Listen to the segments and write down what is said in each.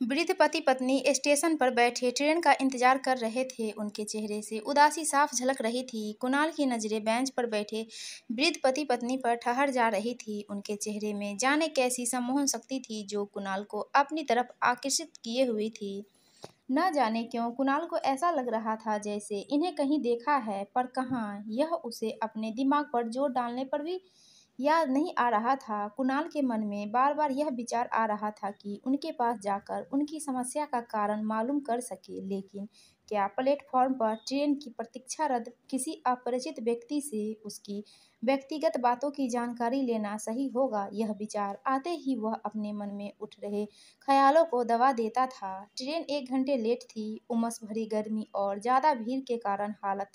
वृद्ध पति पत्नी स्टेशन पर बैठे ट्रेन का इंतजार कर रहे थे। उनके चेहरे से उदासी साफ झलक रही थी। कुणाल की नजरें बेंच पर बैठे वृद्ध पति पत्नी पर ठहर जा रही थी। उनके चेहरे में जाने कैसी सम्मोहन शक्ति थी जो कुणाल को अपनी तरफ आकर्षित किए हुई थी। न जाने क्यों कुणाल को ऐसा लग रहा था जैसे इन्हें कहीं देखा है, पर कहाँ। यह उसे अपने दिमाग पर जोर डालने पर भी याद नहीं आ रहा था। कुणाल के मन में बार बार यह विचार आ रहा था कि उनके पास जाकर उनकी समस्या का कारण मालूम कर सके, लेकिन क्या प्लेटफॉर्म पर ट्रेन की प्रतीक्षा रद्द किसी अपरिचित व्यक्ति से उसकी व्यक्तिगत बातों की जानकारी लेना सही होगा। यह विचार आते ही वह अपने मन में उठ रहे ख्यालों को दबा देता था। ट्रेन 1 घंटे लेट थी। उमस भरी गर्मी और ज़्यादा भीड़ के कारण हालत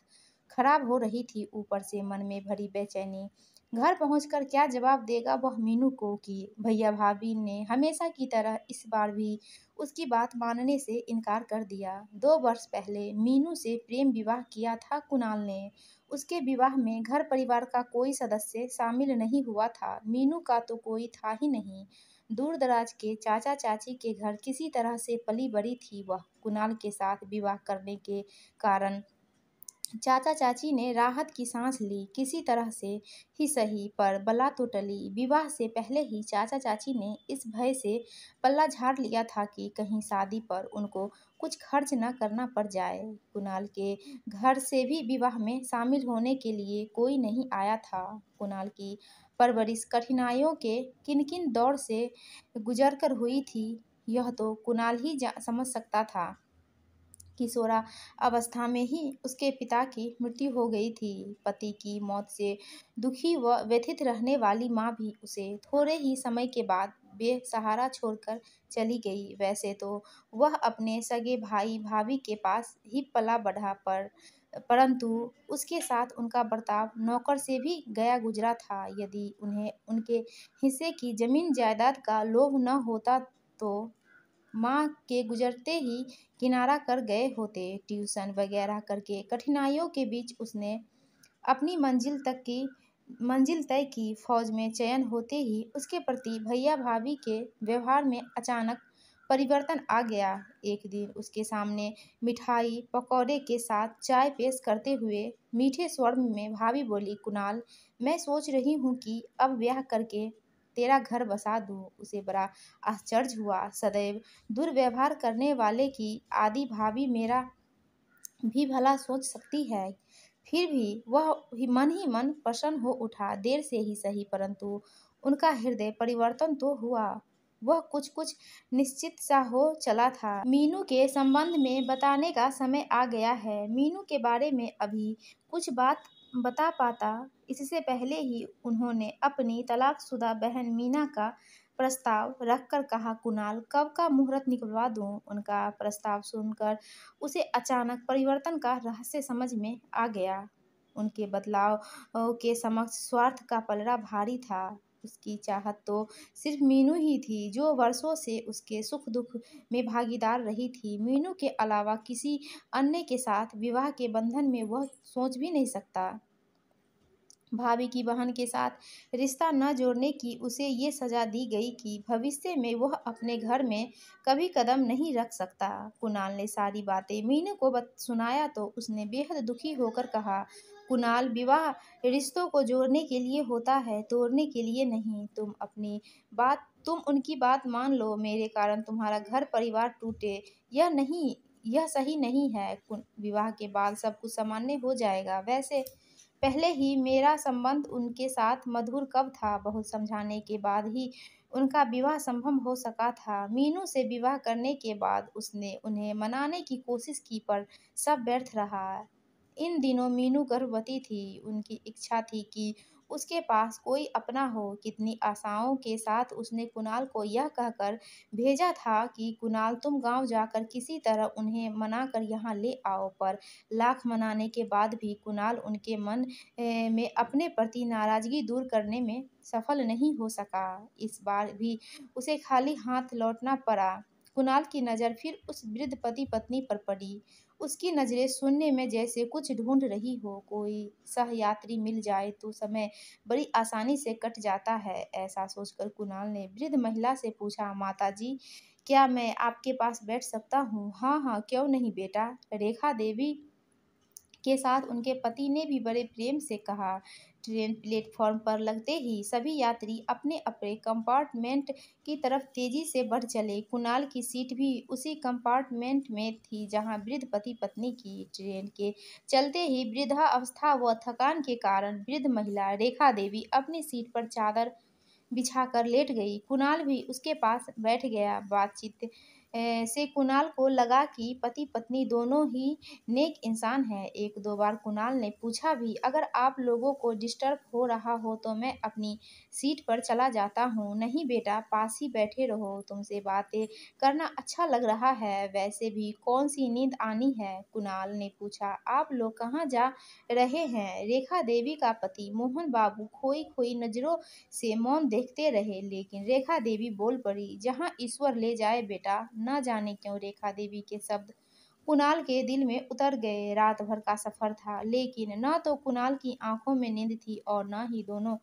खराब हो रही थी। ऊपर से मन में भरी बेचैनी। घर पहुंचकर क्या जवाब देगा वह मीनू को कि भैया भाभी ने हमेशा की तरह इस बार भी उसकी बात मानने से इनकार कर दिया। 2 वर्ष पहले मीनू से प्रेम विवाह किया था कुणाल ने। उसके विवाह में घर परिवार का कोई सदस्य शामिल नहीं हुआ था। मीनू का तो कोई था ही नहीं। दूर दराज के चाचा चाची के घर किसी तरह से पली बड़ी थी वह। कुणाल के साथ विवाह करने के कारण चाचा चाची ने राहत की सांस ली। किसी तरह से ही सही, पर बला तो टली। विवाह से पहले ही चाचा चाची ने इस भय से पल्ला झाड़ लिया था कि कहीं शादी पर उनको कुछ खर्च न करना पड़ जाए। कुणाल के घर से भी विवाह में शामिल होने के लिए कोई नहीं आया था। कुणाल की परवरिश कठिनाइयों के किन किन दौर से गुजर कर हुई थी, यह तो कुणाल ही समझ सकता था। किशोरा अवस्था में ही उसके पिता की मृत्यु हो गई थी। पति की मौत से दुखी व व्यथित रहने वाली माँ भी उसे थोड़े ही समय के बाद बेसहारा छोड़कर चली गई। वैसे तो वह अपने सगे भाई भाभी के पास ही पला बढ़ा, परंतु उसके साथ उनका बर्ताव नौकर से भी गया गुजरा था। यदि उन्हें उनके हिस्से की जमीन जायदाद का लोभ न होता तो माँ के गुजरते ही किनारा कर गए होते। ट्यूशन वगैरह करके कठिनाइयों के बीच उसने अपनी मंजिल तय की। फौज में चयन होते ही उसके प्रति भैया भाभी के व्यवहार में अचानक परिवर्तन आ गया। एक दिन उसके सामने मिठाई पकौड़े के साथ चाय पेश करते हुए मीठे स्वर में भाभी बोली, कुणाल, मैं सोच रही हूँ कि अब ब्याह करके तेरा घर बसा दूँ। उसे बड़ा आश्चर्य हुआ। सदैव दुर्व्यवहार करने वाले की आदि भाभी मेरा भी भला सोच सकती है। फिर भी वह ही मन प्रसन्न हो उठा। देर से ही सही, परंतु उनका हृदय परिवर्तन तो हुआ। वह कुछ कुछ निश्चित सा हो चला था। मीनू के संबंध में बताने का समय आ गया है। मीनू के बारे में अभी कुछ बात बता पाता इससे पहले ही उन्होंने अपनी तलाकशुदा बहन मीना का प्रस्ताव रखकर कहा, कुणाल, कब का मुहूर्त निकलवा दूं। उनका प्रस्ताव सुनकर उसे अचानक परिवर्तन का रहस्य समझ में आ गया। उनके बदलाव के समक्ष स्वार्थ का पलड़ा भारी था। उसकी चाहत तो सिर्फ मीनू ही थी, जो वर्षों से उसके सुख दुख में भागीदार रही थी। मीनू के अलावा किसी अन्य के साथ विवाह के बंधन में वह सोच भी नहीं सकता। भाभी की बहन के साथ रिश्ता न जोड़ने की उसे ये सजा दी गई कि भविष्य में वह अपने घर में कभी कदम नहीं रख सकता। कुणाल ने सारी बातें मीनू को सुनाया तो उसने बेहद दुखी होकर कहा, कुणाल, विवाह रिश्तों को जोड़ने के लिए होता है, तोड़ने के लिए नहीं। तुम उनकी बात मान लो। मेरे कारण तुम्हारा घर परिवार टूटे, यह सही नहीं है। विवाह के बाद सब कुछ सामान्य हो जाएगा। वैसे पहले ही मेरा संबंध उनके साथ मधुर कब था। बहुत समझाने के बाद ही उनका विवाह संभव हो सका था। मीनू से विवाह करने के बाद उसने उन्हें मनाने की कोशिश की, पर सब व्यर्थ रहा। इन दिनों मीनू गर्भवती थी। उनकी इच्छा थी कि उसके पास कोई अपना हो। कितनी आशाओं के साथ उसने कुणाल को यह कहकर भेजा था कि कुणाल, तुम गांव जाकर किसी तरह उन्हें मनाकर यहाँ ले आओ, पर लाख मनाने के बाद भी कुणाल उनके मन में अपने प्रति नाराजगी दूर करने में सफल नहीं हो सका। इस बार भी उसे खाली हाथ लौटना पड़ा। कुणाल की नज़र फिर उस वृद्ध पति पत्नी पर पड़ी। उसकी नज़रें शून्य में जैसे कुछ ढूंढ रही हो। कोई सहयात्री मिल जाए तो समय बड़ी आसानी से कट जाता है। ऐसा सोचकर कुणाल ने वृद्ध महिला से पूछा, माताजी, क्या मैं आपके पास बैठ सकता हूँ? हाँ हाँ, क्यों नहीं बेटा, रेखा देवी के साथ उनके पति ने भी बड़े प्रेम से कहा। ट्रेन प्लेटफॉर्म पर लगते ही सभी यात्री अपने अपने कंपार्टमेंट की तरफ तेजी से बढ़ चले। कुणाल की सीट भी उसी कंपार्टमेंट में थी जहां वृद्ध पति पत्नी की। ट्रेन के चलते ही वृद्धावस्था व थकान के कारण वृद्ध महिला रेखा देवी अपनी सीट पर चादर बिछाकर लेट गई। कुणाल भी उसके पास बैठ गया। बातचीत से कुणाल को लगा कि पति पत्नी दोनों ही नेक इंसान हैं। एक दो बार कुणाल ने पूछा भी, अगर आप लोगों को डिस्टर्ब हो रहा हो तो मैं अपनी सीट पर चला जाता हूँ। नहीं बेटा, पास ही बैठे रहो, तुमसे बातें करना अच्छा लग रहा है। वैसे भी कौन सी नींद आनी है? कुणाल ने पूछा। आप लोग कहाँ जा रहे हैं? रेखा देवी का पति मोहन बाबू खोई खोई नजरों से मौन देखते रहे, लेकिन रेखा देवी बोल पड़ी, जहाँ ईश्वर ले जाए बेटा। न जाने क्यों रेखा देवी के शब्द कुणाल के दिल में उतर गए। रात भर का सफर था, लेकिन न तो कुणाल की आंखों में नींद थी और न ही दोनों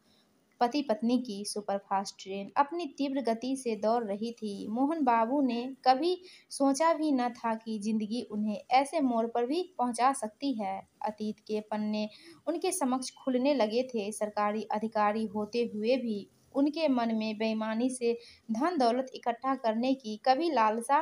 पति पत्नी की। सुपरफास्ट ट्रेन अपनी तीव्र गति से दौड़ रही थी। मोहन बाबू ने कभी सोचा भी न था कि जिंदगी उन्हें ऐसे मोड़ पर भी पहुंचा सकती है। अतीत के पन्ने उनके समक्ष खुलने लगे थे। सरकारी अधिकारी होते हुए भी उनके मन में बेईमानी से धन दौलत इकट्ठा करने की कभी लालसा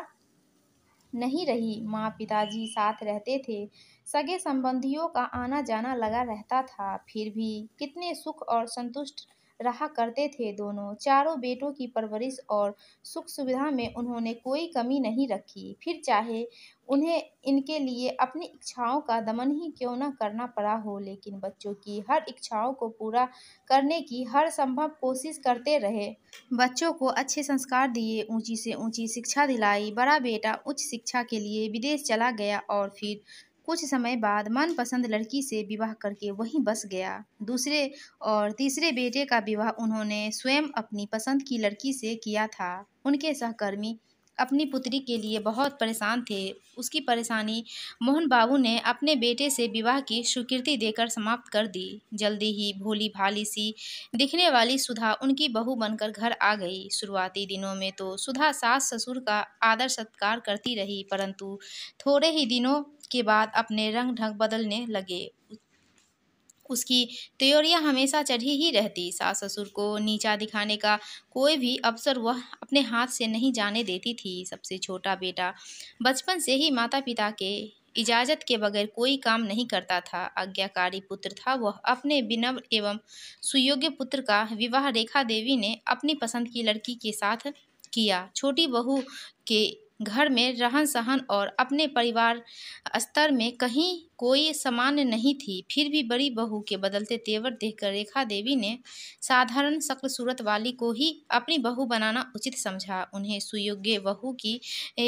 नहीं रही। माँ पिताजी साथ रहते थे, सगे संबंधियों का आना जाना लगा रहता था, फिर भी कितने सुख और संतुष्ट रहा करते थे दोनों। चारों बेटों की परवरिश और सुख सुविधा में उन्होंने कोई कमी नहीं रखी, फिर चाहे उन्हें इनके लिए अपनी इच्छाओं का दमन ही क्यों न करना पड़ा हो। लेकिन बच्चों की हर इच्छाओं को पूरा करने की हर संभव कोशिश करते रहे। बच्चों को अच्छे संस्कार दिए, ऊंची से ऊंची शिक्षा दिलाई। बड़ा बेटा उच्च शिक्षा के लिए विदेश चला गया और फिर कुछ समय बाद मनपसंद लड़की से विवाह करके वहीं बस गया। दूसरे और तीसरे बेटे का विवाह उन्होंने स्वयं अपनी पसंद की लड़की से किया था। उनके सहकर्मी अपनी पुत्री के लिए बहुत परेशान थे। उसकी परेशानी मोहन बाबू ने अपने बेटे से विवाह की स्वीकृति देकर समाप्त कर दी। जल्दी ही भोली भाली सी दिखने वाली सुधा उनकी बहू बनकर घर आ गई। शुरुआती दिनों में तो सुधा सास ससुर का आदर सत्कार करती रही, परंतु थोड़े ही दिनों के बाद अपने रंग ढंग बदलने लगे। उसकी त्योरियां हमेशा चढ़ी ही रहती। सास ससुर को नीचा दिखाने का कोई भी अवसर वह अपने हाथ से नहीं जाने देती थी। सबसे छोटा बेटा बचपन से ही माता पिता के इजाज़त के बगैर कोई काम नहीं करता था। आज्ञाकारी पुत्र था वह। अपने विनम्र एवं सुयोग्य पुत्र का विवाह रेखा देवी ने अपनी पसंद की लड़की के साथ किया। छोटी बहू के घर में रहन सहन और अपने परिवार स्तर में कहीं कोई सामान्य नहीं थी। फिर भी बड़ी बहू के बदलते तेवर देखकर रेखा देवी ने साधारण शक्ल सूरत वाली को ही अपनी बहू बनाना उचित समझा। उन्हें सुयोग्य बहू की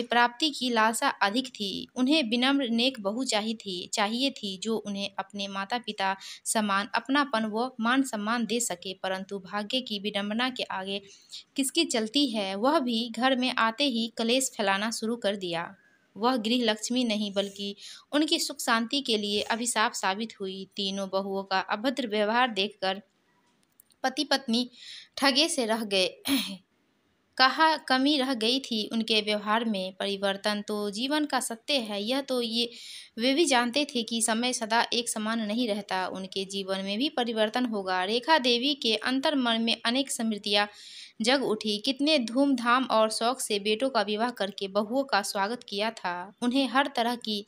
प्राप्ति की लालसा अधिक थी। उन्हें विनम्र नेक बहू चाहिए थी जो उन्हें अपने माता पिता समान अपनापन व मान सम्मान दे सके। परंतु भाग्य की विडंबना के आगे किसकी चलती है। वह भी घर में आते ही कलेश फैलाना शुरू कर दिया। वह गृह लक्ष्मी नहीं बल्कि उनकी सुख शांति के लिए अभिशाप साबित हुई। तीनों बहुओं का अभद्र व्यवहार देखकर पति पत्नी ठगे से रह गए। कहा कमी रह गई थी उनके व्यवहार में। परिवर्तन तो जीवन का सत्य है, यह तो ये वे भी जानते थे कि समय सदा एक समान नहीं रहता। उनके जीवन में भी परिवर्तन होगा। रेखा देवी के अंतर्मन में अनेक स्मृतियां जग उठी। कितने धूमधाम और शौक से बेटों का विवाह करके बहुओं का स्वागत किया था। उन्हें हर तरह की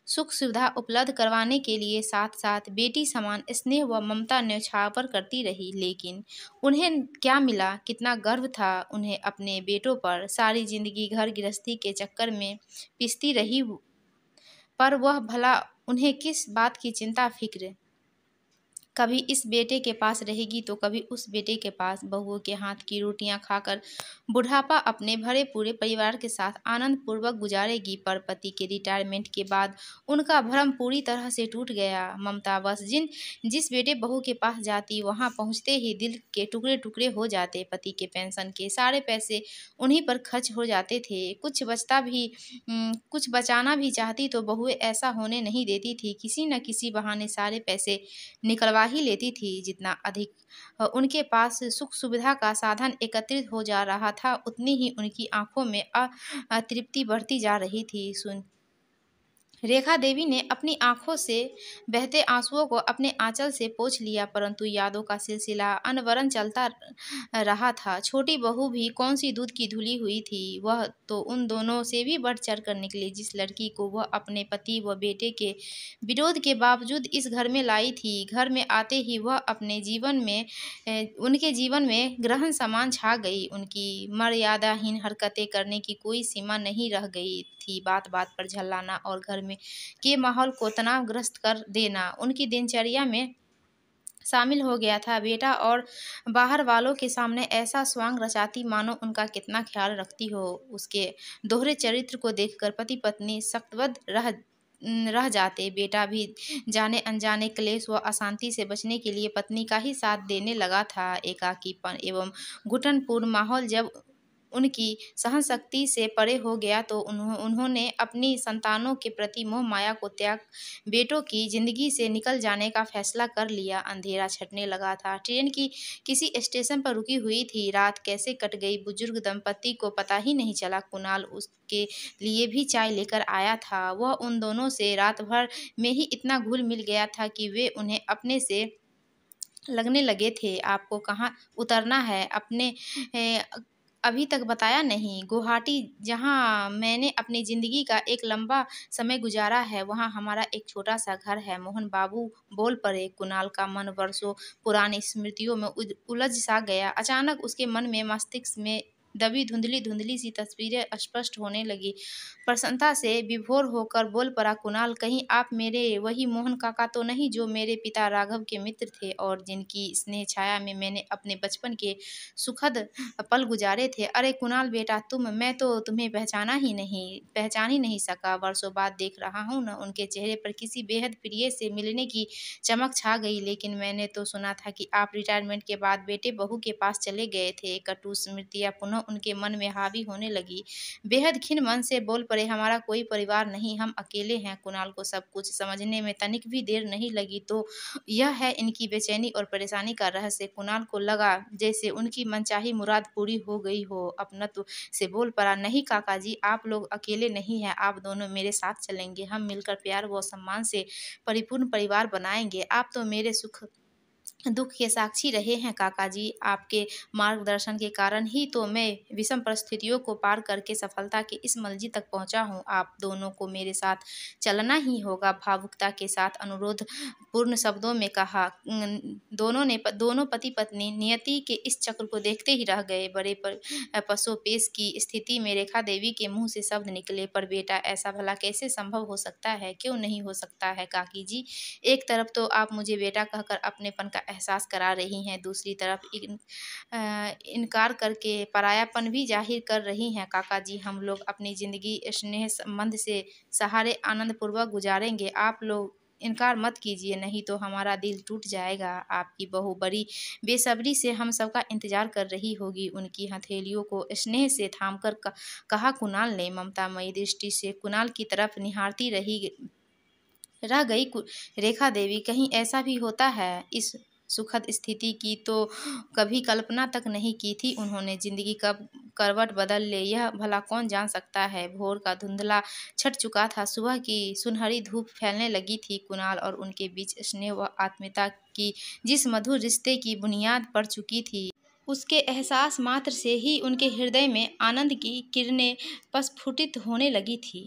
सुख सुविधा उपलब्ध करवाने के लिए साथ साथ बेटी समान स्नेह व ममता न्यौछावर करती रही। लेकिन उन्हें क्या मिला? कितना गर्व था उन्हें अपने बेटों पर। सारी जिंदगी घर गृहस्थी के चक्कर में पिसती रही, पर वह भला उन्हें किस बात की चिंता फिक्र। कभी इस बेटे के पास रहेगी तो कभी उस बेटे के पास। बहुओं के हाथ की रोटियां खाकर बुढ़ापा अपने भरे पूरे परिवार के साथ आनंद पूर्वक गुजारेगी। पर पति के रिटायरमेंट के बाद उनका भ्रम पूरी तरह से टूट गया। ममता बस जिस बेटे बहू के पास जाती वहां पहुंचते ही दिल के टुकड़े टुकड़े हो जाते। पति के पेंशन के सारे पैसे उन्हीं पर खर्च हो जाते थे। कुछ बचाना भी चाहती तो बहुएं ऐसा होने नहीं देती थी। किसी न किसी बहाने सारे पैसे निकलवा उगा ही लेती थी। जितना अधिक उनके पास सुख सुविधा का साधन एकत्रित हो जा रहा था, उतनी ही उनकी आंखों में अतृप्ति बढ़ती जा रही थी। सुन रेखा देवी ने अपनी आंखों से बहते आंसुओं को अपने आंचल से पोंछ लिया, परंतु यादों का सिलसिला अनवरत चलता रहा था। छोटी बहू भी कौन सी दूध की धुली हुई थी, वह तो उन दोनों से भी बढ़ चढ़ कर निकली। जिस लड़की को वह अपने पति व बेटे के विरोध के बावजूद इस घर में लाई थी, घर में आते ही वह अपने जीवन में उनके जीवन में ग्रहण समान छा गई। उनकी मर्यादाहीन हरकतें करने की कोई सीमा नहीं रह गई थी। बात बात पर झल्लाना और घर में के माहौल को तनावग्रस्त कर देना उनकी दिनचर्या में शामिल हो गया था। बेटा और बाहर वालों के सामने ऐसा स्वांग रचाती मानो उनका कितना ख्याल रखती हो। उसके दोहरे चरित्र को देखकर पति पत्नी सख्तवद रह जाते। बेटा भी जाने अनजाने क्लेश व अशांति से बचने के लिए पत्नी का ही साथ देने लगा था। एकाकीपन एवं घुटनपूर्ण माहौल जब उनकी सहनशक्ति से परे हो गया तो उन्होंने अपनी संतानों के प्रति मोह माया को त्याग बेटों की जिंदगी से निकल जाने का फैसला कर लिया। अंधेरा छटने लगा था। ट्रेन की किसी स्टेशन पर रुकी हुई थी। रात कैसे कट गई बुजुर्ग दंपति को पता ही नहीं चला। कुणाल उसके लिए भी चाय लेकर आया था। वह उन दोनों से रात भर में ही इतना घुल मिल गया था कि वे उन्हें अपने से लगने लगे थे। आपको कहाँ उतरना है? अपने अभी तक बताया नहीं। गुवाहाटी, जहाँ मैंने अपनी ज़िंदगी का एक लंबा समय गुजारा है, वहाँ हमारा एक छोटा सा घर है। मोहन बाबू बोल पड़े। कुणाल का मन वर्षों पुरानी स्मृतियों में उलझ सा गया। अचानक उसके मन में मस्तिष्क में दबी धुंधली धुंधली सी तस्वीरें स्पष्ट होने लगी। प्रसन्नता से विभोर होकर बोल पड़ा, कुणाल, कहीं आप मेरे वही मोहन काका तो नहीं जो मेरे पिता राघव के मित्र थे और जिनकी स्नेह छाया में मैंने अपने बचपन के सुखद पल गुजारे थे? अरे कुणाल बेटा, मैं तो तुम्हें पहचान ही नहीं सका। वर्षों बाद देख रहा हूँ न, उनके चेहरे पर किसी बेहद प्रिय से मिलने की चमक छा गई। लेकिन मैंने तो सुना था कि आप रिटायरमेंट के बाद बेटे बहू के पास चले गए थे। कटु स्मृतियाँ पुनः उनके मन में हावी होने लगी। बेहद खिन्न मन से बोल पड़े, हमारा कोई परिवार नहीं, हम अकेले हैं। कुणाल को सब कुछ समझने में तनिक भी देर नहीं लगी। तो यह है इनकी बेचैनी और परेशानी का रहस्य। कुणाल को लगा जैसे उनकी मनचाही मुराद पूरी हो गई हो। अपनत्व से बोल पड़ा, नहीं काका जी, आप लोग अकेले नहीं हैं, आप दोनों मेरे साथ चलेंगे। हम मिलकर प्यार व सम्मान से परिपूर्ण परिवार बनाएंगे। आप तो मेरे सुख दुख के साक्षी रहे हैं काका जी। आपके मार्गदर्शन के कारण ही तो मैं विषम परिस्थितियों को पार करके सफलता के इस मंजिल तक पहुंचा हूं। आप दोनों को मेरे साथ चलना ही होगा। भावुकता के साथ अनुरोध पूर्ण शब्दों में कहा। दोनों पति पत्नी नियति के इस चक्र को देखते ही रह गए। बड़े पसोपेश की स्थिति में रेखा देवी के मुंह से शब्द निकले, पर बेटा, ऐसा भला कैसे संभव हो सकता है? क्यों नहीं हो सकता है काकी जी? एक तरफ तो आप मुझे बेटा कहकर अपनेपन का एहसास करा रही हैं, दूसरी तरफ इनकार करके परायापन भी जाहिर कर रही हैं। काका जी, हम लोग अपनी ज़िंदगी स्नेह संबंध से सहारे आनंदपूर्वक गुजारेंगे। आप लोग इनकार मत कीजिए, नहीं तो हमारा दिल टूट जाएगा। आपकी बहू बड़ी बेसब्री से हम सबका इंतजार कर रही होगी। उनकी हथेलियों को स्नेह से थामकर कहा कुणाल ने। ममतामयी दृष्टि से कुणाल की तरफ निहारती रह गई रेखा देवी। कहीं ऐसा भी होता है? इस सुखद स्थिति की तो कभी कल्पना तक नहीं की थी उन्होंने। जिंदगी कब करवट बदल ले, यह भला कौन जान सकता है। भोर का धुंधला छट चुका था। सुबह की सुनहरी धूप फैलने लगी थी। कुणाल और उनके बीच स्नेह व आत्मीयता की जिस मधुर रिश्ते की बुनियाद पड़ चुकी थी, उसके एहसास मात्र से ही उनके हृदय में आनंद की किरणें प्रस्फुटित होने लगी थी।